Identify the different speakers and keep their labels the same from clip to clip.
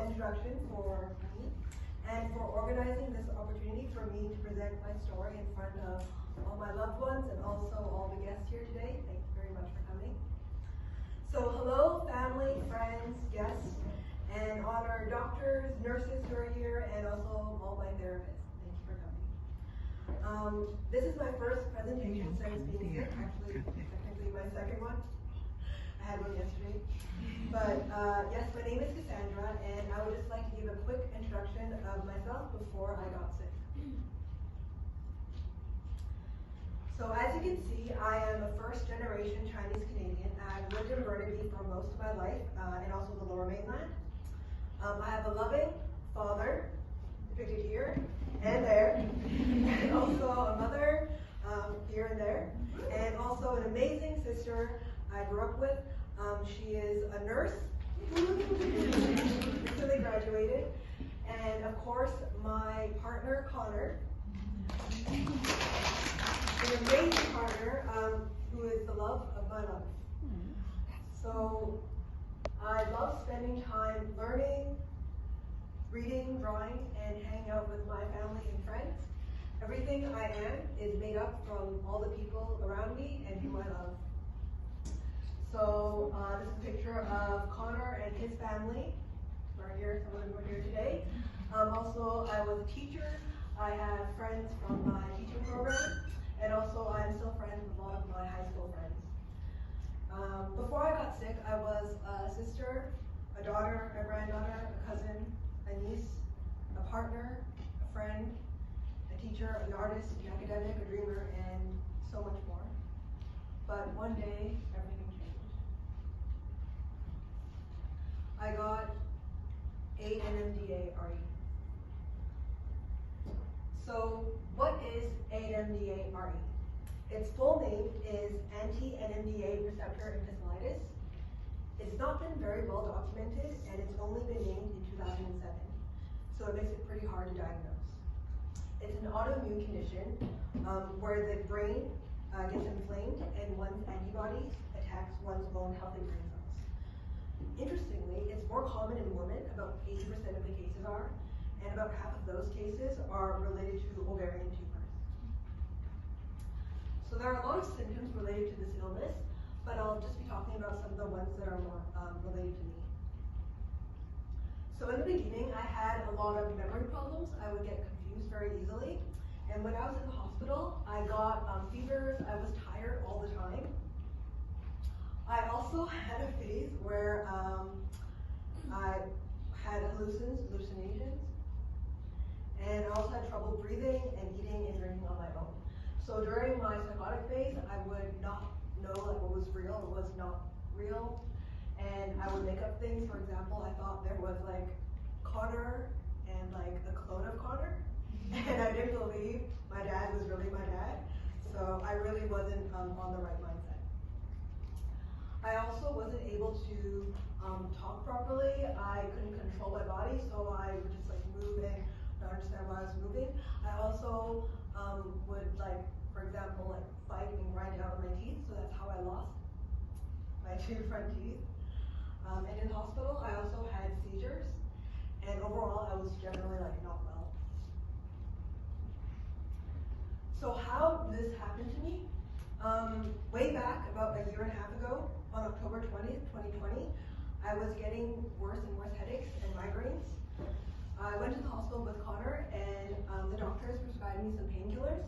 Speaker 1: introduction for me and for organizing this opportunity for me to present my story in front of all my loved ones and also all the guests here today. Thank you very much for coming. So hello, family, friends, guests, and honored doctors, nurses who are here, and also all my therapists. Thank you for coming. This is my first presentation since being sick, actually technically my second one. I had one yesterday. But yes, my name is Cassandra, and I would just like to give a quick introduction of myself before I got sick. So as you can see, I am a first-generation Chinese Canadian. I've lived in Burnaby for most of my life, and also the Lower Mainland. I have a loving father, depicted here and there, and also a mother here and there, and also an amazing sister I grew up with. She is a nurse, recently graduated, and of course my partner Connor, an amazing partner who is the love of my life. So I love spending time learning, reading, drawing, and hanging out with my family and friends. Everything I am is made up from all the people around me and who I love. So this is a picture of Connor and his family. We're here, some of them are here today. Also, I was a teacher. I have friends from my teaching program, and also I'm still friends with a lot of my high school friends. Before I got sick, I was a sister, a daughter, a granddaughter, a cousin, a niece, a partner, a friend, a teacher, an artist, an academic, a dreamer, and so much more. But one day, everything changed. I got ANMDA-RE. So what is ANMDA-RE? Its full name is anti-NMDA receptor encephalitis. It's not been very well documented, and it's only been named in 2007. So it makes it pretty hard to diagnose. It's an autoimmune condition where the brain gets inflamed and one's antibodies attacks one's own healthy brain cells. Interestingly, it's more common in women, about 80% of the cases are, and about half of those cases are related to ovarian tumors. So there are a lot of symptoms related to this illness, but I'll just be talking about some of the ones that are more related to me. So in the beginning, I had a lot of memory problems. I would get confused very easily. And when I was in the hospital, I got fevers. I was tired all the time. I also had a phase where I had hallucinations, and I also had trouble breathing and eating and drinking on my own. So during my psychotic phase, I would not know like what was real, what was not real, and I would make up things. For example, I thought there was like Connor and like a clone of Connor, and I didn't believe my dad was really my dad. So I really wasn't on the right mindset. I also wasn't able to talk properly. I couldn't control my body, so I would just like move and not understand why I was moving. I also would like, for example, like fight and grind out my teeth, so that's how I lost my 2 front teeth. And in the hospital, I also had seizures, and overall, I was generally like not well. So how this happened to me? Way back about a year and a half ago, on October 20th, 2020, I was getting worse and worse headaches and migraines. I went to the hospital with Connor, and the doctors prescribed me some painkillers,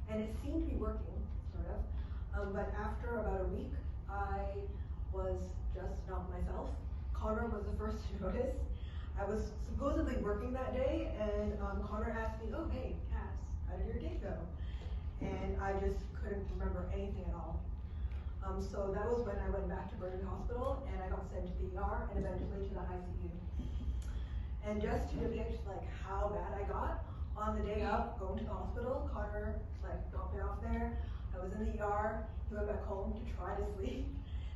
Speaker 1: and it seemed to be working, sort of. But after about a week, I was just not myself. Connor was the first to notice. I was supposedly working that day, and Connor asked me, "Oh, hey, Cass, how did your day go?" And I just couldn't remember anything at all. So that was when I went back to Burnaby Hospital, and I got sent to the ER and eventually to the ICU. And just to depict like how bad I got, on the day of going to the hospital, Connor like dropped me off there. I was in the ER. He went back home to try to sleep,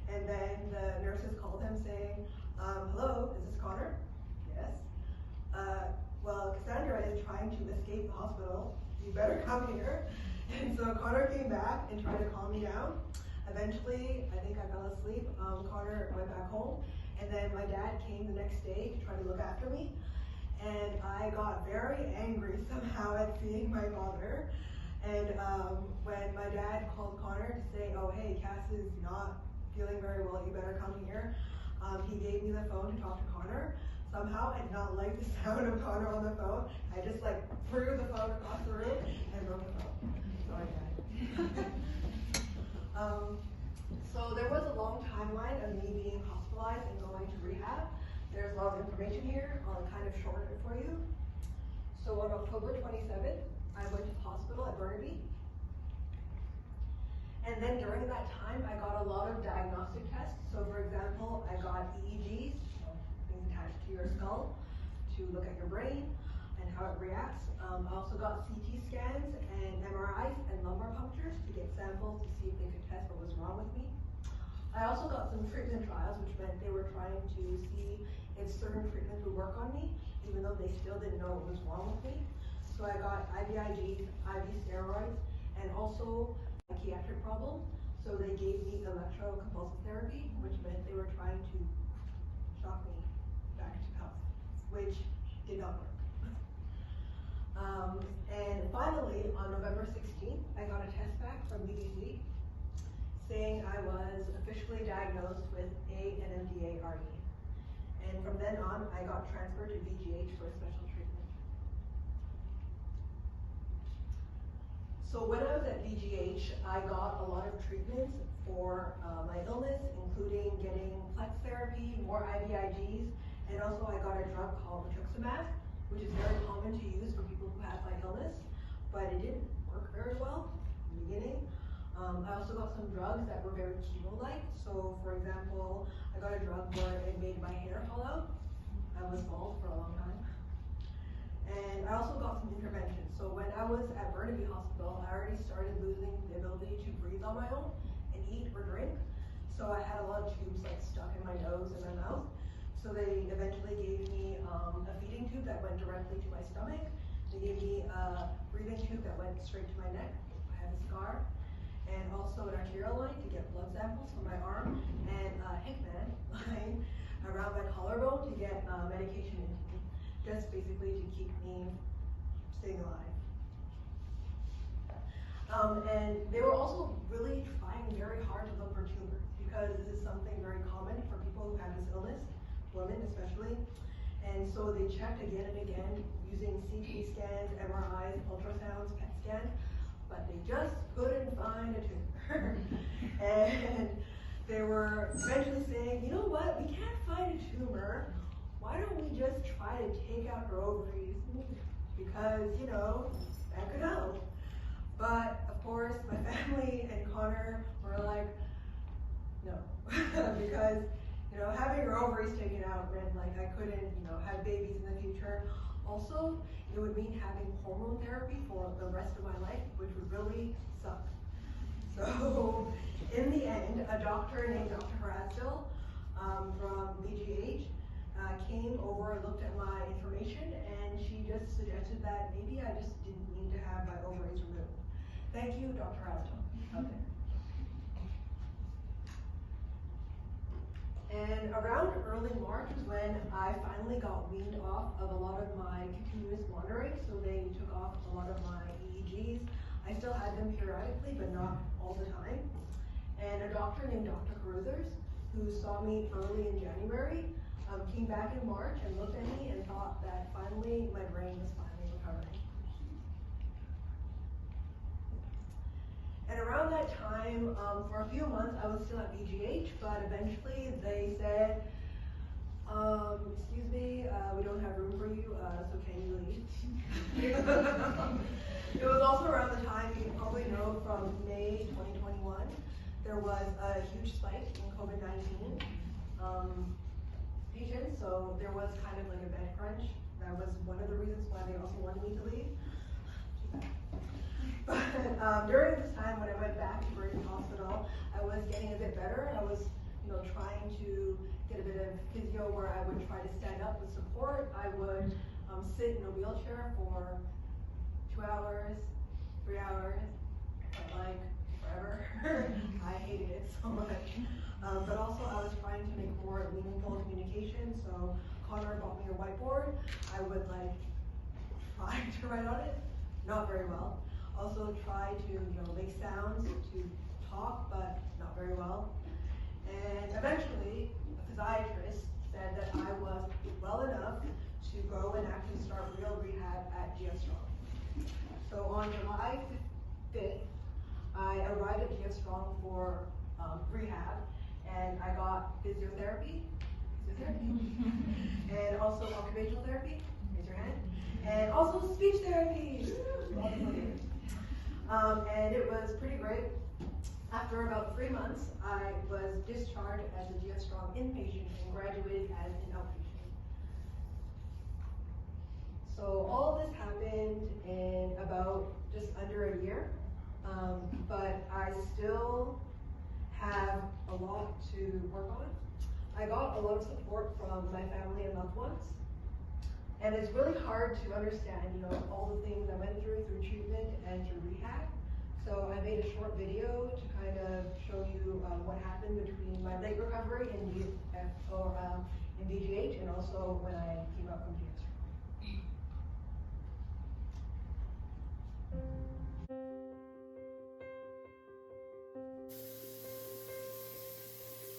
Speaker 1: and then the nurses called him saying, "Hello, is this Connor?" "Yes." "Well, Cassandra is trying to escape the hospital. You better come here." And so Connor came back and tried to calm me down. Eventually, I think I fell asleep. Connor went back home, And then my dad came the next day to try to look after me. And I got very angry somehow at seeing my mother. And when my dad called Connor to say, oh, hey, Cass is not feeling very well, you better come here. He gave me the phone to talk to Connor. Somehow I did not like the sound of Connor on the phone. I just like threw the phone across the room and broke the phone. Sorry, Dad. So there was a long timeline of me being hospitalized and going to rehab. There's a lot of information here. I'll kind of shorten it for you. So on October 27th, I went to the hospital at Burnaby. And then during that time, I got a lot of diagnostic tests. So for example, I got EEGs, things attached to your skull, to look at your brain and how it reacts. I also got CT scans and MRIs and lumbar punctures to get samples to see if they could test what was wrong with me. I also got some treatment trials, which meant they were trying to see if certain treatments would work on me, even though they still didn't know what was wrong with me. So I got IVIGs, IV steroids, and also a psychiatric problem. So they gave me electroconvulsive therapy, which meant they were trying to shock me back to health, which did not work. And finally, on November 16th, I got a test back from BBC saying I was officially diagnosed with an MDA-RE. And from then on, I got transferred to VGH for a special treatment. So when I was at VGH, I got a lot of treatments for my illness, including getting plex therapy, more IVIGs, and also I got a drug called rituximab, which is very common to use for people who have my illness, but it didn't work very well in the beginning. I also got some drugs that were very chemo-like. So for example, I got a drug where it made my hair fall out. I was bald for a long time. And I also got some interventions. So when I was at Burnaby Hospital, I already started losing the ability to breathe on my own and eat or drink. So I had a lot of tubes like stuck in my nose and my mouth. So they eventually gave me a feeding tube that went directly to my stomach. They gave me a breathing tube that went straight to my neck. I have a scar. And also an arterial line to get blood samples from my arm, and a Hickman line around my collarbone to get medication into me, just basically to keep me staying alive. And they were also really trying very hard to look for tumors, because this is something very common for people who have this illness, women especially. And so they checked again and again using CT scans, MRIs, ultrasounds, PET scans, but they just couldn't find a tumor. And they were eventually saying, you know what, we can't find a tumor. Why don't we just try to take out her ovaries? Because, you know, that could help. But of course, my family and Connor were like, no, because, you know, having her ovaries taken out meant like I couldn't, you know, have babies in the future. Also, it would mean having hormone therapy for the rest of my life, which would really suck. So, in the end, a doctor named Dr. Harasdil from VGH came over and looked at my information, and she just suggested that maybe I just didn't need to have my ovaries removed. Thank you, Dr. Harasdil, out there. And around early March was when I finally got weaned off of a lot of my continuous monitoring. So they took off a lot of my EEGs. I still had them periodically, but not all the time. And a doctor named Dr. Carruthers, who saw me early in January, came back in March and looked at me and thought that finally my brain was finally recovering. And around that time, for a few months, I was still at VGH, but eventually they said, excuse me, we don't have room for you, so can you leave? It was also around the time, you probably know, from May 2021, there was a huge spike in COVID-19 patients, so there was kind of like a bed crunch. That was one of the reasons why they also wanted me to leave. But during this time, when I went back to Burnaby Hospital, I was getting a bit better. I was, you know, trying to get a bit of physio where I would try to stand up with support. I would sit in a wheelchair for 2 hours, 3 hours, but like forever. I hated it so much. But also I was trying to make more more meaningful communication. So Connor bought me a whiteboard. I would like try to write on it, not very well. Also try to make sounds to talk, but not very well. And eventually, a physiatrist said that I was well enough to go and actually start real rehab at GF Strong. So on July 5th, I arrived at GF Strong for rehab, and I got physiotherapy, and also occupational therapy, raise your hand, and also speech therapy. And it was pretty great. After about 3 months, I was discharged as a GF Strong inpatient and graduated as an outpatient. So all of this happened in about just under a year, but I still have a lot to work on. I got a lot of support from my family and loved ones, and it's really hard to understand, all the things I went through treatment and through rehab. So I made a short video to kind of show you what happened between my leg recovery in VGH and also when I came out from GF.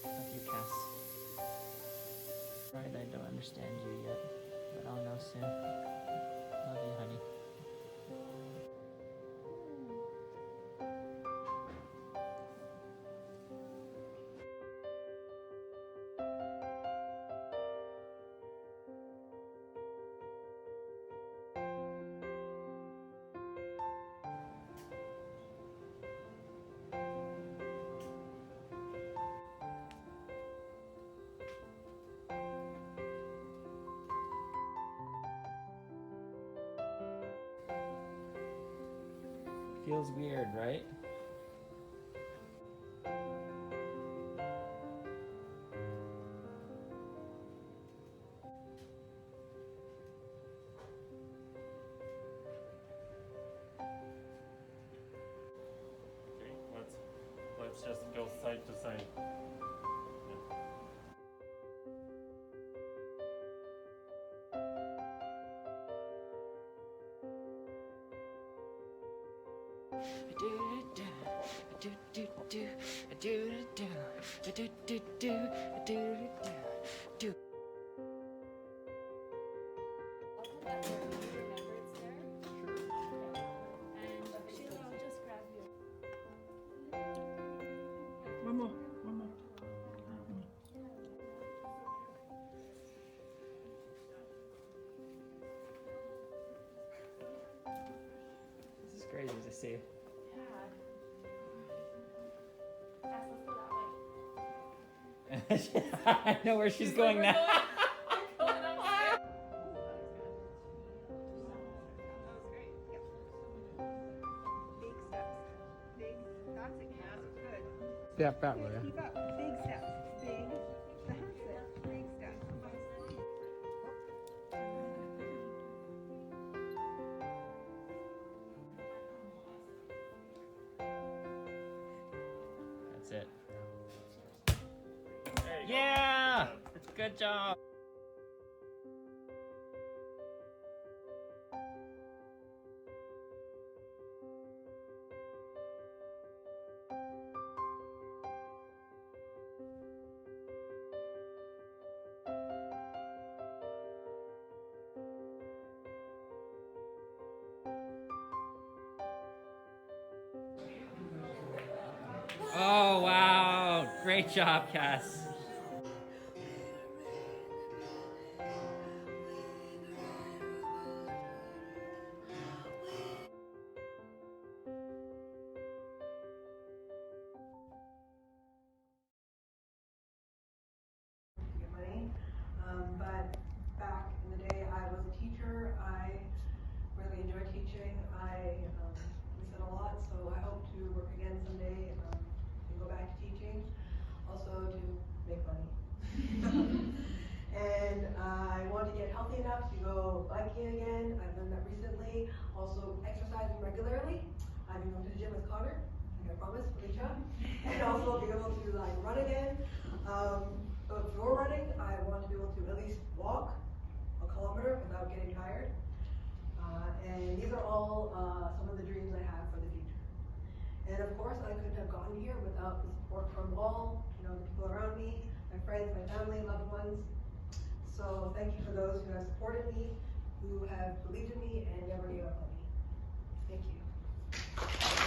Speaker 2: Love you, Cass. Right, I don't understand you yet, but I'll know soon. Love you, honey. Feels weird, right?
Speaker 3: Okay, let's just go side to side.
Speaker 4: One more.
Speaker 2: This is crazy to see. I know where she's going now.
Speaker 4: Step that way.
Speaker 5: Keep up. Big steps. Big. That's it. Big steps.
Speaker 2: That's it. Yeah! Good job. Oh, wow. Great job, Cass.
Speaker 1: Get money. But back in the day, I was a teacher. I really enjoy teaching. I miss it a lot, so I hope to work again someday and go back to teaching. Also to make money. And I want to get healthy enough to go biking again. I've done that recently. Also exercising regularly. I've been going to the gym with Connor, like I promised, Felicia. And also be able to run again. But before running, I want to be able to at least walk a kilometer without getting tired. And these are all some of the dreams I have for the future. And of course, I couldn't have gotten here without the support from all, the people around me, my friends, my family, loved ones. So thank you for those who have supported me, who have believed in me, and never gave up on me. Thank you.